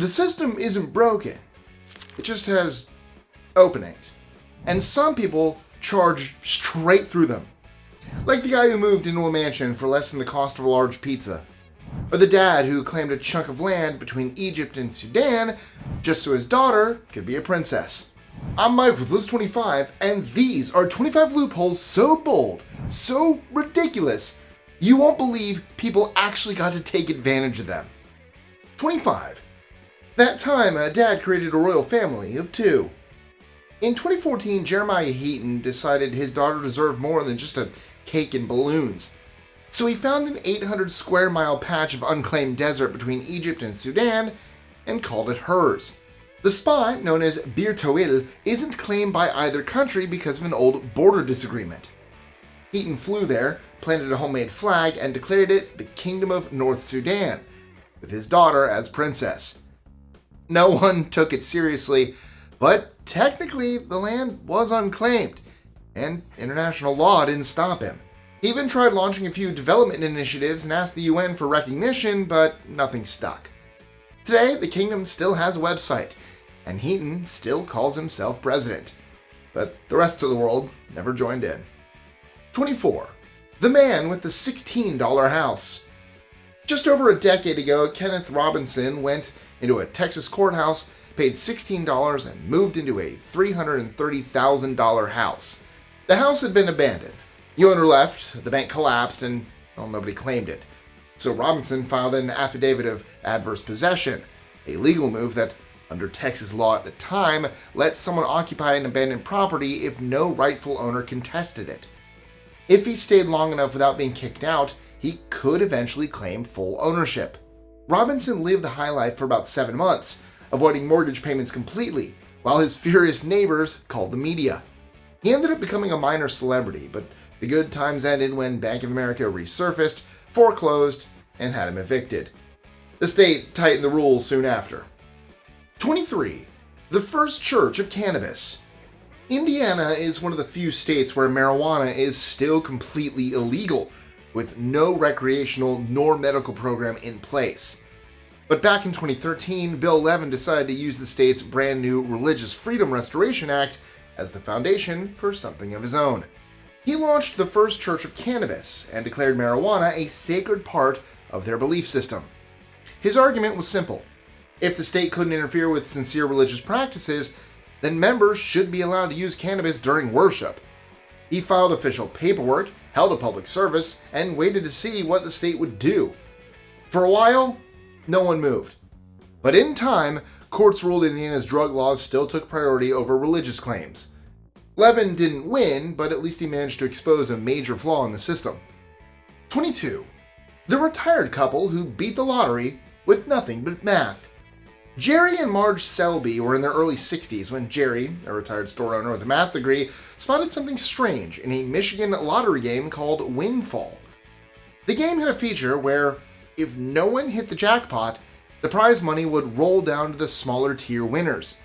The system isn't broken. It just has openings. And some people charge straight through them. Like the guy who moved into a mansion for less than the cost of a large pizza. Or the dad who claimed a chunk of land between Egypt and Sudan just so his daughter could be a princess. I'm Mike with List 25, and these are 25 loopholes so bold, so ridiculous, you won't believe people actually got to take advantage of them. 25. That time a dad created a royal family of 2. In 2014, Jeremiah Heaton decided his daughter deserved more than just a cake and balloons. So he found an 800 square mile patch of unclaimed desert between Egypt and Sudan and called it hers. The spot, known as Bir Tawil, isn't claimed by either country because of an old border disagreement. Heaton flew there, planted a homemade flag, and declared it the Kingdom of North Sudan, with his daughter as princess. No one took it seriously, but technically the land was unclaimed, and international law didn't stop him. He even tried launching a few development initiatives and asked the UN for recognition, but nothing stuck. Today, the kingdom still has a website, and Heaton still calls himself president. But the rest of the world never joined in. 24. The man with the $16 house. Just over a decade ago, Kenneth Robinson went into a Texas courthouse, paid $16, and moved into a $330,000 house. The house had been abandoned. The owner left, the bank collapsed, and, well, nobody claimed it. So Robinson filed an affidavit of adverse possession, a legal move that, under Texas law at the time, let someone occupy an abandoned property if no rightful owner contested it. If he stayed long enough without being kicked out, he could eventually claim full ownership. Robinson lived the high life for about 7 months, avoiding mortgage payments completely, while his furious neighbors called the media. He ended up becoming a minor celebrity, but the good times ended when Bank of America resurfaced, foreclosed, and had him evicted. The state tightened the rules soon after. 23. The first church of cannabis. Indiana is one of the few states where marijuana is still completely illegal, with no recreational nor medical program in place. But back in 2013, Bill Levin decided to use the state's brand new Religious Freedom Restoration Act as the foundation for something of his own. He launched the first church of cannabis and declared marijuana a sacred part of their belief system. His argument was simple. If the state couldn't interfere with sincere religious practices, then members should be allowed to use cannabis during worship. He filed official paperwork, held a public service, and waited to see what the state would do. For a while, no one moved. But in time, courts ruled Indiana's drug laws still took priority over religious claims. Levin didn't win, but at least he managed to expose a major flaw in the system. 22. The retired couple who beat the lottery with nothing but math. Jerry and Marge Selby were in their early 60s when Jerry, a retired store owner with a math degree, spotted something strange in a Michigan lottery game called Windfall. The game had a feature where, if no one hit the jackpot, the prize money would roll down to the smaller tier winners.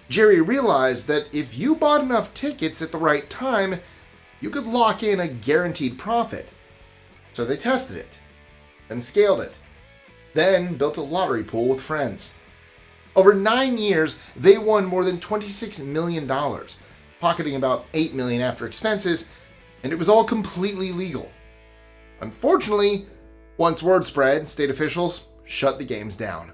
Jerry realized that if you bought enough tickets at the right time, you could lock in a guaranteed profit. So they tested it, then scaled it, then built a lottery pool with friends. Over 9 years, they won more than $26 million, pocketing about $8 million after expenses, and it was all completely legal. Unfortunately, once word spread, state officials shut the games down.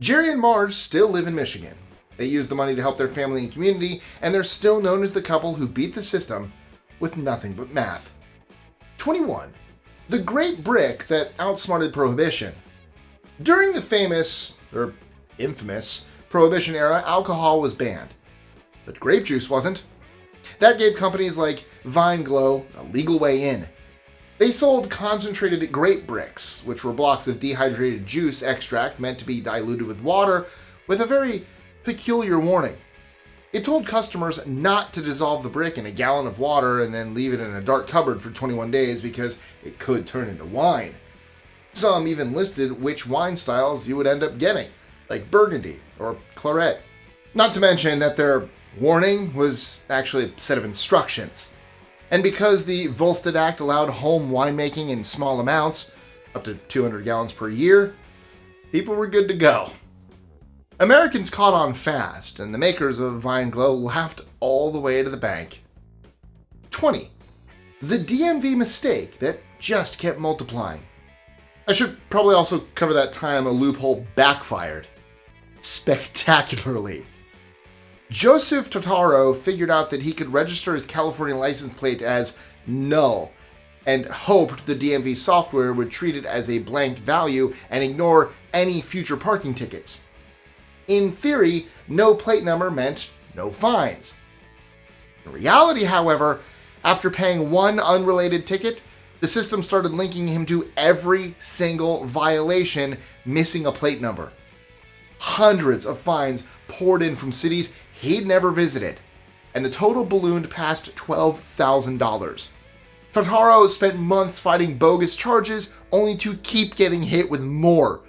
Jerry and Marge still live in Michigan. They used the money to help their family and community, and they're still known as the couple who beat the system with nothing but math. 21. The Grape brick that outsmarted Prohibition. During the famous, or infamous, Prohibition era, alcohol was banned. But grape juice wasn't. That gave companies like Vine Glow a legal way in. They sold concentrated grape bricks, which were blocks of dehydrated juice extract meant to be diluted with water, with a very peculiar warning. It told customers not to dissolve the brick in a gallon of water and then leave it in a dark cupboard for 21 days because it could turn into wine. Some even listed which wine styles you would end up getting, like Burgundy or Claret. Not to mention that their warning was actually a set of instructions. And because the Voltaire Act allowed home winemaking in small amounts, up to 200 gallons per year, people were good to go. Americans caught on fast, and the makers of Vine Glow laughed all the way to the bank. 20. The DMV mistake that just kept multiplying. I should probably also cover that time a loophole backfired. Spectacularly. Joseph Totaro figured out that he could register his California license plate as null and hoped the DMV software would treat it as a blank value and ignore any future parking tickets. In theory, no plate number meant no fines. In reality, however, after paying one unrelated ticket, the system started linking him to every single violation missing a plate number. Hundreds of fines poured in from cities he'd never visited, and the total ballooned past $12,000. Totaro spent months fighting bogus charges only to keep getting hit with more.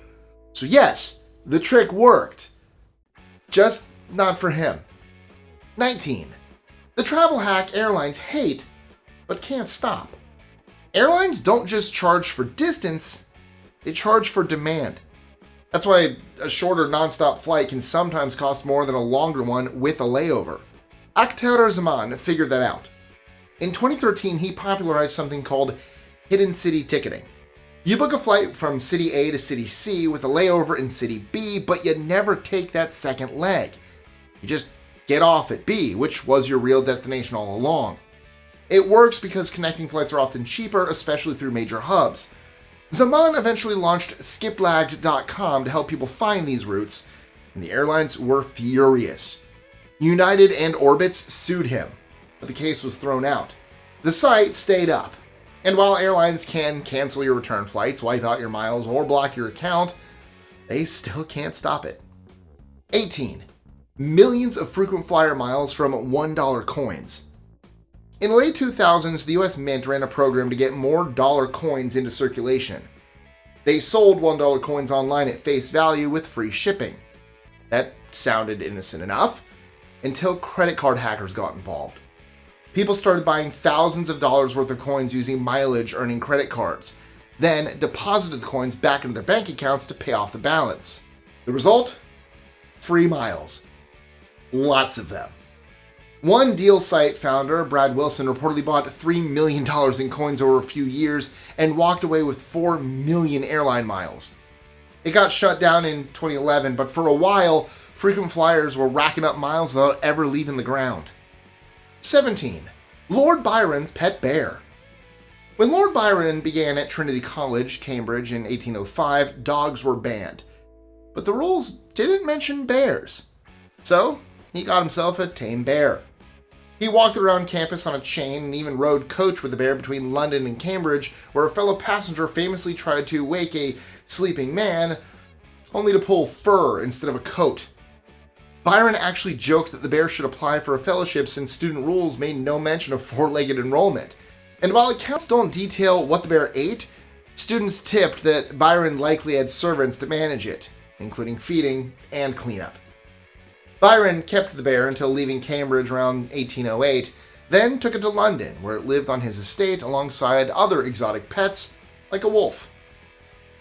So yes, the trick worked. Just not for him. 19. The travel hack airlines hate, but can't stop. Airlines don't just charge for distance, they charge for demand. That's why a shorter nonstop flight can sometimes cost more than a longer one with a layover. Akhtar Zaman figured that out. In 2013, he popularized something called hidden city ticketing. You book a flight from city A to city C with a layover in city B, but you never take that second leg. You just get off at B, which was your real destination all along. It works because connecting flights are often cheaper, especially through major hubs. Zaman eventually launched skiplagged.com to help people find these routes, and the airlines were furious. United and Orbitz sued him, but the case was thrown out. The site stayed up, and while airlines can cancel your return flights, wipe out your miles, or block your account, they still can't stop it. 18. Millions of frequent flyer miles from $1 coins. In the late 2000s, the US Mint ran a program to get more dollar coins into circulation. They sold $1 coins online at face value with free shipping. That sounded innocent enough, until credit card hackers got involved. People started buying thousands of dollars worth of coins using mileage earning credit cards, then deposited the coins back into their bank accounts to pay off the balance. The result? Free miles. Lots of them. One deal site founder, Brad Wilson, reportedly bought $3 million in coins over a few years and walked away with 4 million airline miles. It got shut down in 2011, but for a while, frequent flyers were racking up miles without ever leaving the ground. 17. Lord Byron's pet bear. When Lord Byron began at Trinity College, Cambridge in 1805, dogs were banned. But the rules didn't mention bears. So, he got himself a tame bear. He walked around campus on a chain and even rode coach with the bear between London and Cambridge, where a fellow passenger famously tried to wake a sleeping man, only to pull fur instead of a coat. Byron actually joked that the bear should apply for a fellowship since student rules made no mention of four-legged enrollment. And while accounts don't detail what the bear ate, students tipped that Byron likely had servants to manage it, including feeding and cleanup. Byron kept the bear until leaving Cambridge around 1808, then took it to London, where it lived on his estate alongside other exotic pets, like a wolf.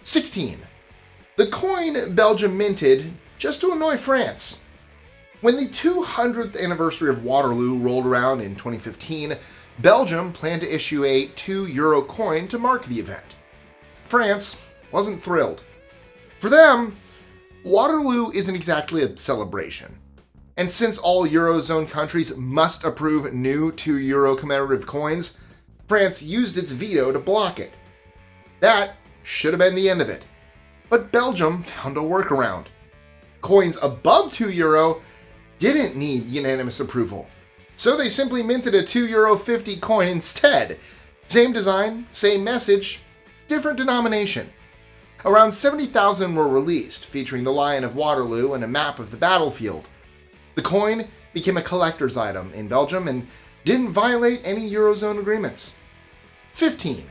16. The coin Belgium minted just to annoy France. When the 200th anniversary of Waterloo rolled around in 2015, Belgium planned to issue a €2 coin to mark the event. France wasn't thrilled. For them, Waterloo isn't exactly a celebration. And since all Eurozone countries must approve new €2 commemorative coins, France used its veto to block it. That should have been the end of it. But Belgium found a workaround. Coins above €2 didn't need unanimous approval. So they simply minted a €2.50 coin instead. Same design, same message, different denomination. Around 70,000 were released, featuring the Lion of Waterloo and a map of the battlefield. The coin became a collector's item in Belgium and didn't violate any Eurozone agreements. 15.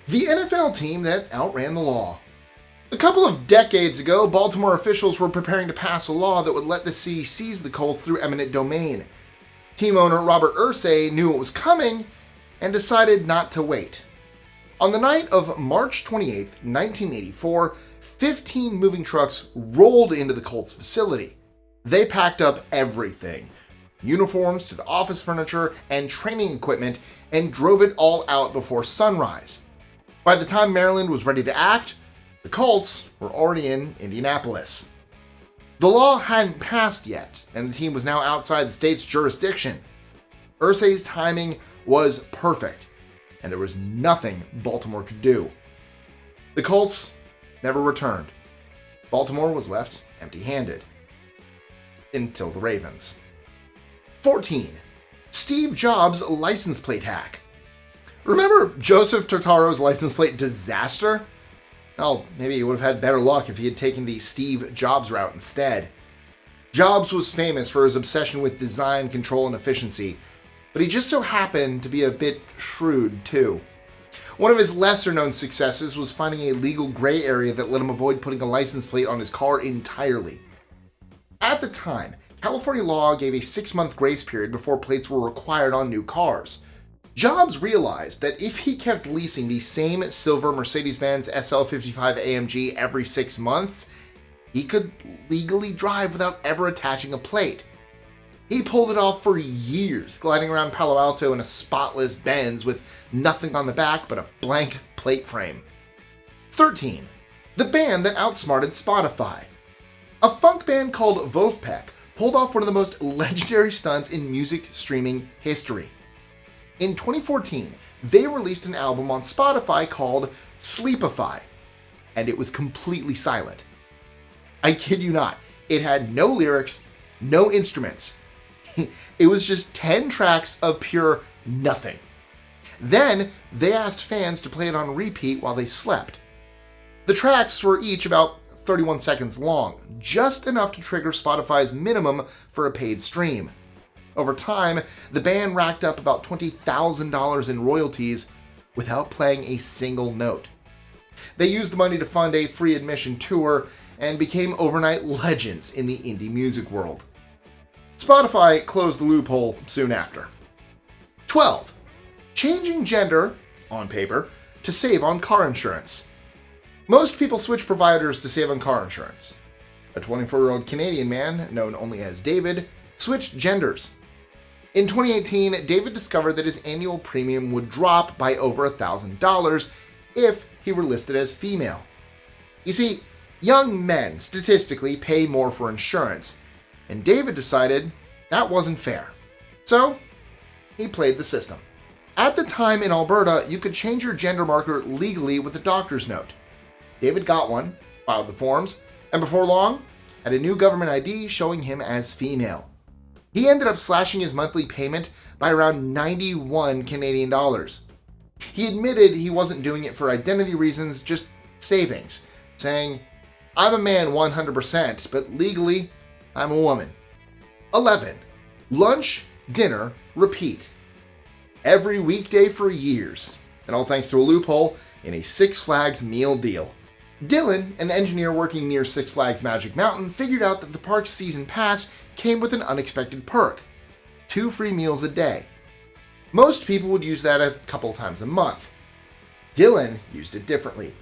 The NFL team that outran the law. A couple of decades ago, Baltimore officials were preparing to pass a law that would let the city seize the Colts through eminent domain. Team owner Robert Irsay knew it was coming and decided not to wait. On the night of March 28, 1984, 15 moving trucks rolled into the Colts facility. They packed up everything, uniforms to the office furniture and training equipment, and drove it all out before sunrise. By the time Maryland was ready to act, the cults were already in Indianapolis. The law hadn't passed yet, and the team was now outside the state's jurisdiction. Irsay's timing was perfect, and there was nothing Baltimore could do. The cults never returned. Baltimore was left empty-handed. Until the Ravens. 14. Steve Jobs' license plate hack. Remember Joseph Tortaro's license plate disaster? Well, maybe he would have had better luck if he had taken the Steve Jobs route instead. Jobs was famous for his obsession with design, control, and efficiency, but he just so happened to be a bit shrewd, too. One of his lesser-known successes was finding a legal gray area that let him avoid putting a license plate on his car entirely. At the time, California law gave a 6-month grace period before plates were required on new cars. Jobs realized that if he kept leasing the same silver Mercedes-Benz SL55 AMG every 6 months, he could legally drive without ever attaching a plate. He pulled it off for years, gliding around Palo Alto in a spotless Benz with nothing on the back but a blank plate frame. 13. The band that outsmarted Spotify. A funk band called Voltaire pulled off one of the most legendary stunts in music streaming history. In 2014, they released an album on Spotify called Sleepify, and it was completely silent. I kid you not, it had no lyrics, no instruments. It was just 10 tracks of pure nothing. Then they asked fans to play it on repeat while they slept. The tracks were each about 31 seconds long, just enough to trigger Spotify's minimum for a paid stream. Over time, the band racked up about $20,000 in royalties without playing a single note. They used the money to fund a free admission tour and became overnight legends in the indie music world. Spotify closed the loophole soon after. 12. Changing gender, on paper, to save on car insurance. Most people switch providers to save on car insurance. A 24-year-old Canadian man, known only as David, switched genders. In 2018, David discovered that his annual premium would drop by over $1,000 if he were listed as female. You see, young men statistically pay more for insurance, and David decided that wasn't fair. So, he played the system. At the time in Alberta, you could change your gender marker legally with a doctor's note. David got one, filed the forms, and before long, had a new government ID showing him as female. He ended up slashing his monthly payment by around 91 Canadian dollars. He admitted he wasn't doing it for identity reasons, just savings, saying, "I'm a man 100%, but legally, I'm a woman." 11. Lunch, dinner, repeat. Every weekday for years, and all thanks to a loophole in a Six Flags meal deal. Dylan, an engineer working near Six Flags Magic Mountain, figured out that the park's season pass came with an unexpected perk: 2 free meals a day. Most people would use that a couple times a month. Dylan used it differently.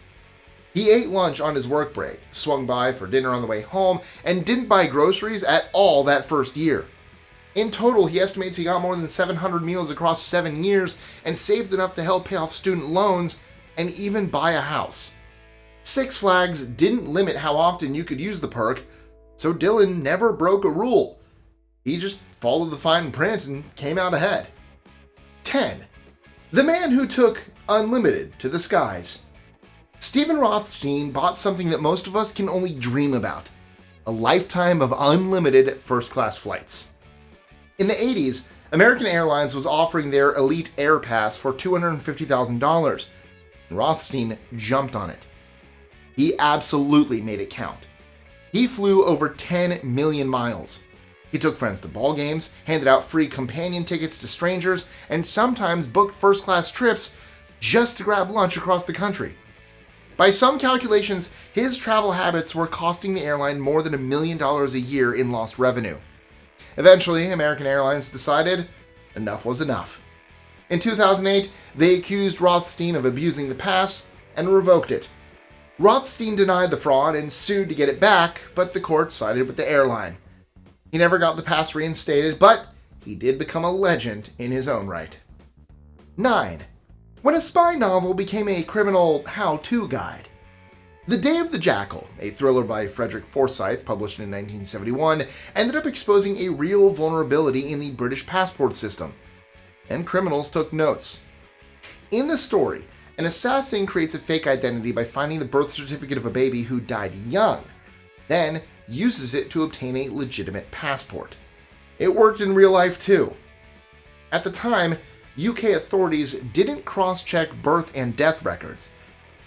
He ate lunch on his work break, swung by for dinner on the way home, and didn't buy groceries at all that first year. In total, he estimates he got more than 700 meals across 7 years and saved enough to help pay off student loans and even buy a house. Six Flags didn't limit how often you could use the perk, so Dylan never broke a rule. He just followed the fine print and came out ahead. 10. The man who took unlimited to the skies. Stephen Rothstein bought something that most of us can only dream about: a lifetime of unlimited first-class flights. In the 80s, American Airlines was offering their Elite Air Pass for $250,000, and Rothstein jumped on it. He absolutely made it count. He flew over 10 million miles. He took friends to ball games, handed out free companion tickets to strangers, and sometimes booked first-class trips just to grab lunch across the country. By some calculations, his travel habits were costing the airline more than $1 million a year in lost revenue. Eventually, American Airlines decided enough was enough. In 2008, they accused Rothstein of abusing the pass and revoked it. Rothstein denied the fraud and sued to get it back, but the court sided with the airline. He never got the pass reinstated, but he did become a legend in his own right. 9. When a spy novel became a criminal how-to guide. The Day of the Jackal, a thriller by Frederick Forsyth published in 1971, ended up exposing a real vulnerability in the British passport system, and criminals took notes. In the story, an assassin creates a fake identity by finding the birth certificate of a baby who died young, then uses it to obtain a legitimate passport. It worked in real life too. At the time, UK authorities didn't cross-check birth and death records,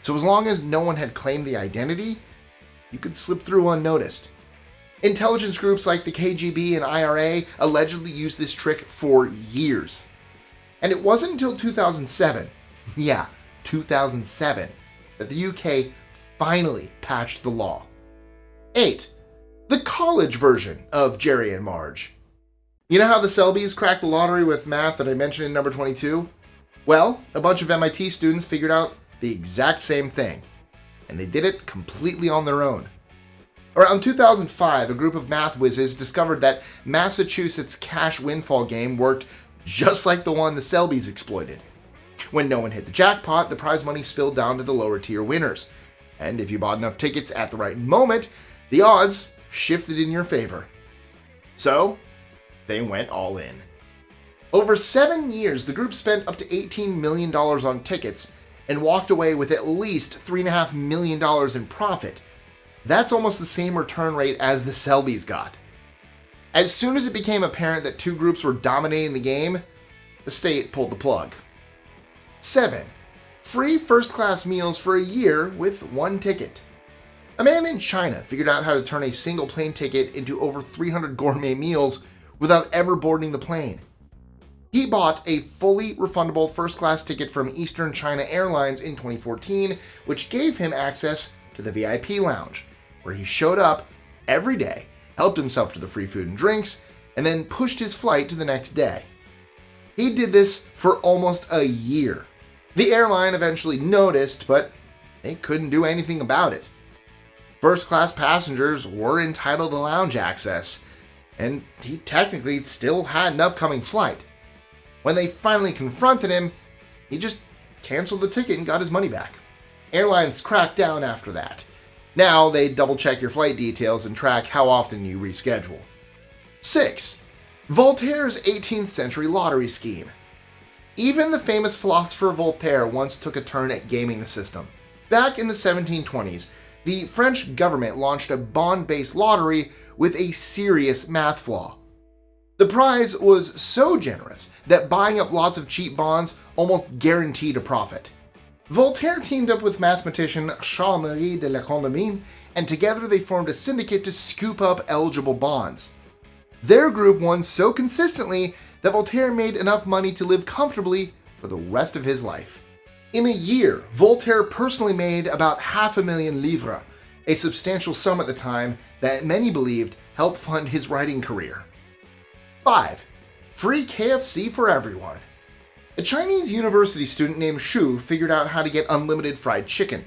so as long as no one had claimed the identity, you could slip through unnoticed. Intelligence groups like the KGB and IRA allegedly used this trick for years. And it wasn't until 2007, 2007, that the UK finally patched the law. 8. The college version of Jerry and Marge. You know how the Selby's cracked the lottery with math that I mentioned in number 22? Well, a bunch of MIT students figured out the exact same thing, and they did it completely on their own. Around 2005, a group of math whizzes discovered that Massachusetts' cash windfall game worked just like the one the Selby's exploited. When no one hit the jackpot, the prize money spilled down to the lower tier winners, and if you bought enough tickets at the right moment, the odds shifted in your favor. So, they went all in. Over 7 years, the group spent up to $18 million on tickets and walked away with at least $3.5 million in profit. That's almost the same return rate as the Selby's got. As soon as it became apparent that two groups were dominating the game, the state pulled the plug. 7. Free first-class meals for a year with one ticket. A man in China figured out how to turn a single plane ticket into over 300 gourmet meals without ever boarding the plane. He bought a fully refundable first-class ticket from Eastern China Airlines in 2014, which gave him access to the VIP lounge, where he showed up every day, helped himself to the free food and drinks, and then pushed his flight to the next day. He did this for almost a year. The airline eventually noticed, but they couldn't do anything about it. First-class passengers were entitled to lounge access, and he technically still had an upcoming flight. When they finally confronted him, he just canceled the ticket and got his money back. Airlines cracked down after that. Now they double-check your flight details and track how often you reschedule. 6. Voltaire's 18th century lottery scheme. Even the famous philosopher Voltaire once took a turn at gaming the system. Back in the 1720s, the French government launched a bond-based lottery with a serious math flaw. The prize was so generous that buying up lots of cheap bonds almost guaranteed a profit. Voltaire teamed up with mathematician Charles-Marie de la Condamine, and together they formed a syndicate to scoop up eligible bonds. Their group won so consistently that Voltaire made enough money to live comfortably for the rest of his life. In a year, Voltaire personally made about 500,000 livres, a substantial sum at the time that many believed helped fund his writing career. 5. Free KFC for everyone. A Chinese university student named Shu figured out how to get unlimited fried chicken.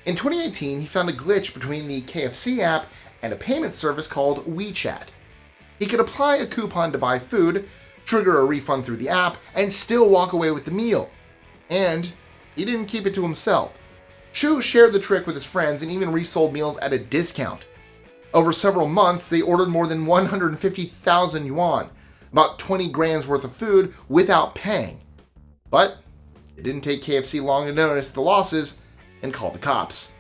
In 2018, he found a glitch between the KFC app and a payment service called WeChat. He could apply a coupon to buy food, trigger a refund through the app, and still walk away with the meal. And he didn't keep it to himself. Shu shared the trick with his friends and even resold meals at a discount. Over several months, they ordered more than 150,000 yuan, about 20 grand's worth of food, without paying. But it didn't take KFC long to notice the losses and call the cops.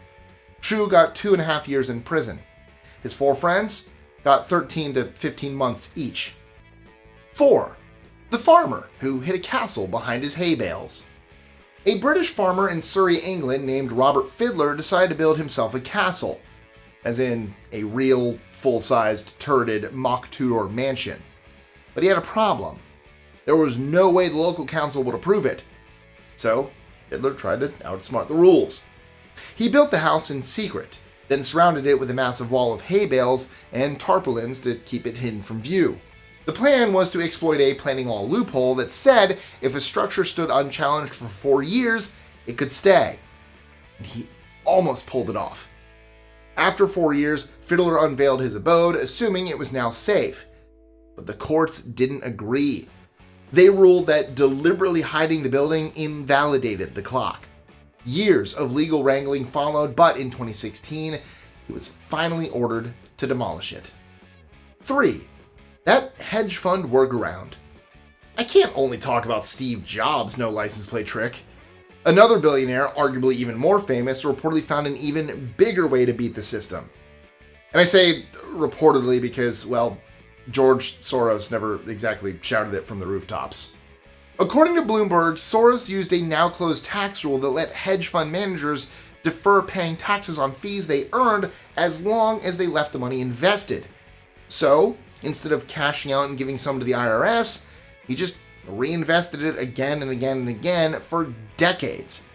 Shu got 2.5 years in prison. His 4 friends got 13 to 15 months each. 4. The farmer who hid a castle behind his hay bales. A British farmer in Surrey, England, named Robert Fiddler decided to build himself a castle, as in a real, full-sized, turreted, mock two-door mansion. But he had a problem. There was no way the local council would approve it. So, Fiddler tried to outsmart the rules. He built the house in secret, then surrounded it with a massive wall of hay bales and tarpaulins to keep it hidden from view. The plan was to exploit a planning law loophole that said if a structure stood unchallenged for 4 years, it could stay. And he almost pulled it off. After 4 years, Fiddler unveiled his abode, assuming it was now safe. But the courts didn't agree. They ruled that deliberately hiding the building invalidated the clock. Years of legal wrangling followed, but in 2016, he was finally ordered to demolish it. 3. That hedge fund workaround. I can't only talk about Steve Jobs' no license plate trick. Another billionaire, arguably even more famous, reportedly found an even bigger way to beat the system. And I say reportedly because, well, George Soros never exactly shouted it from the rooftops. According to Bloomberg, Soros used a now-closed tax rule that let hedge fund managers defer paying taxes on fees they earned as long as they left the money invested. So, instead of cashing out and giving some to the IRS, he just reinvested it again and again and again for decades.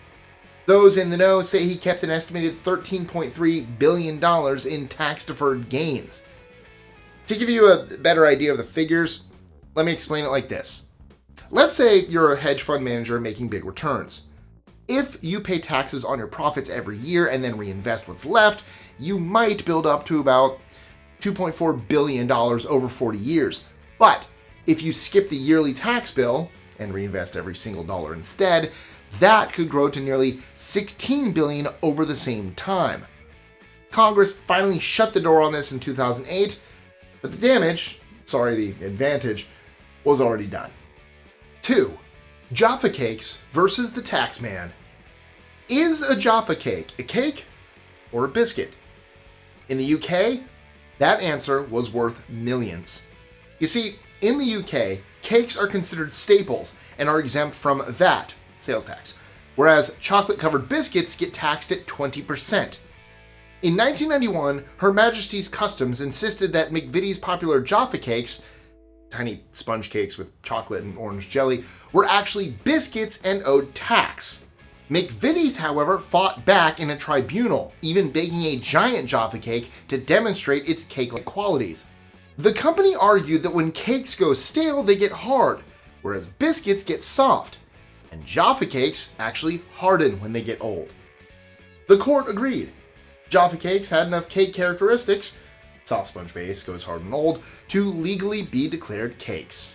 Those in the know say he kept an estimated $13.3 billion in tax-deferred gains. To give you a better idea of the figures, let me explain it like this. Let's say you're a hedge fund manager making big returns. If you pay taxes on your profits every year and then reinvest what's left, you might build up to about $2.4 billion over 40 years. But if you skip the yearly tax bill and reinvest every single dollar instead, that could grow to nearly $16 billion over the same time. Congress finally shut the door on this in 2008, but the advantage, was already done. 2. Jaffa cakes versus the Taxman. Is a Jaffa cake a cake or a biscuit? In the UK, that answer was worth millions. You see, in the UK, cakes are considered staples and are exempt from VAT, sales tax, whereas chocolate-covered biscuits get taxed at 20%. In 1991, Her Majesty's Customs insisted that McVitie's popular Jaffa cakes, tiny sponge cakes with chocolate and orange jelly, were actually biscuits and owed tax. McVitie's, however, fought back in a tribunal, even baking a giant Jaffa cake to demonstrate its cake-like qualities. The company argued that when cakes go stale, they get hard, whereas biscuits get soft, and Jaffa cakes actually harden when they get old. The court agreed. Jaffa cakes had enough cake characteristics, soft sponge base goes hard and old, to legally be declared cakes.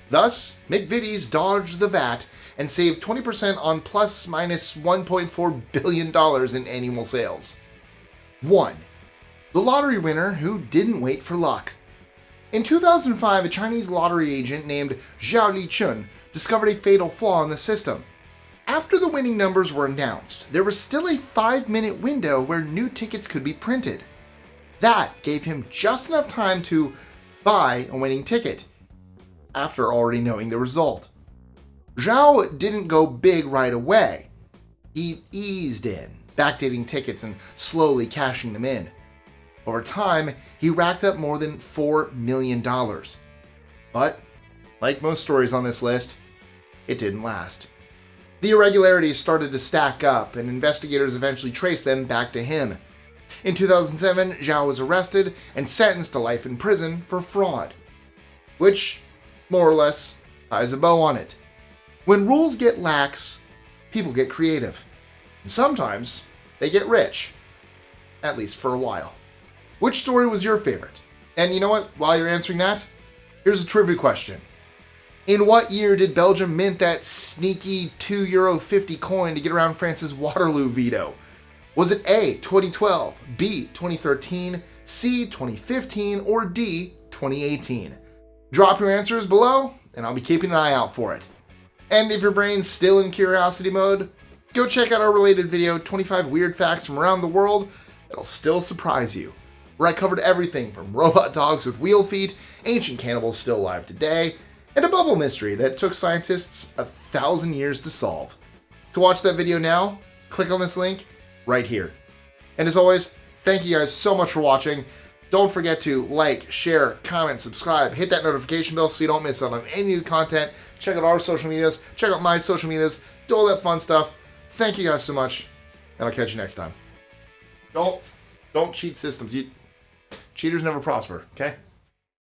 Thus, McVitie's dodged the VAT and saved 20% on plus minus $1.4 billion in annual sales. 1. The lottery winner who didn't wait for luck. In 2005, a Chinese lottery agent named Zhao Lichun discovered a fatal flaw in the system. After the winning numbers were announced, there was still a 5-minute window where new tickets could be printed. That gave him just enough time to buy a winning ticket, after already knowing the result. Zhao didn't go big right away. He eased in, backdating tickets and slowly cashing them in. Over time, he racked up more than $4 million. But, like most stories on this list, it didn't last. The irregularities started to stack up, and investigators eventually traced them back to him. In 2007, Zhao was arrested and sentenced to life in prison for fraud, which, more or less, ties a bow on it. When rules get lax, people get creative. And sometimes, they get rich. At least for a while. Which story was your favorite? And you know what? While you're answering that, here's a trivia question. In what year did Belgium mint that sneaky €2.50 coin to get around France's Waterloo veto? Was it A, 2012, B, 2013, C, 2015, or D, 2018? Drop your answers below, and I'll be keeping an eye out for it. And if your brain's still in curiosity mode, go check out our related video, 25 Weird Facts from Around the World, that'll still surprise you, where I covered everything from robot dogs with wheel feet, ancient cannibals still alive today, and a bubble mystery that took scientists 1,000 years to solve. To watch that video now, click on this link right here. And as always, thank you guys so much for watching. Don't forget to like, share, comment, subscribe, hit that notification bell so you don't miss out on any new content. Check out our social medias, check out my social medias, do all that fun stuff. Thank you guys so much, and I'll catch you next time. Don't cheat systems. Cheaters never prosper, okay?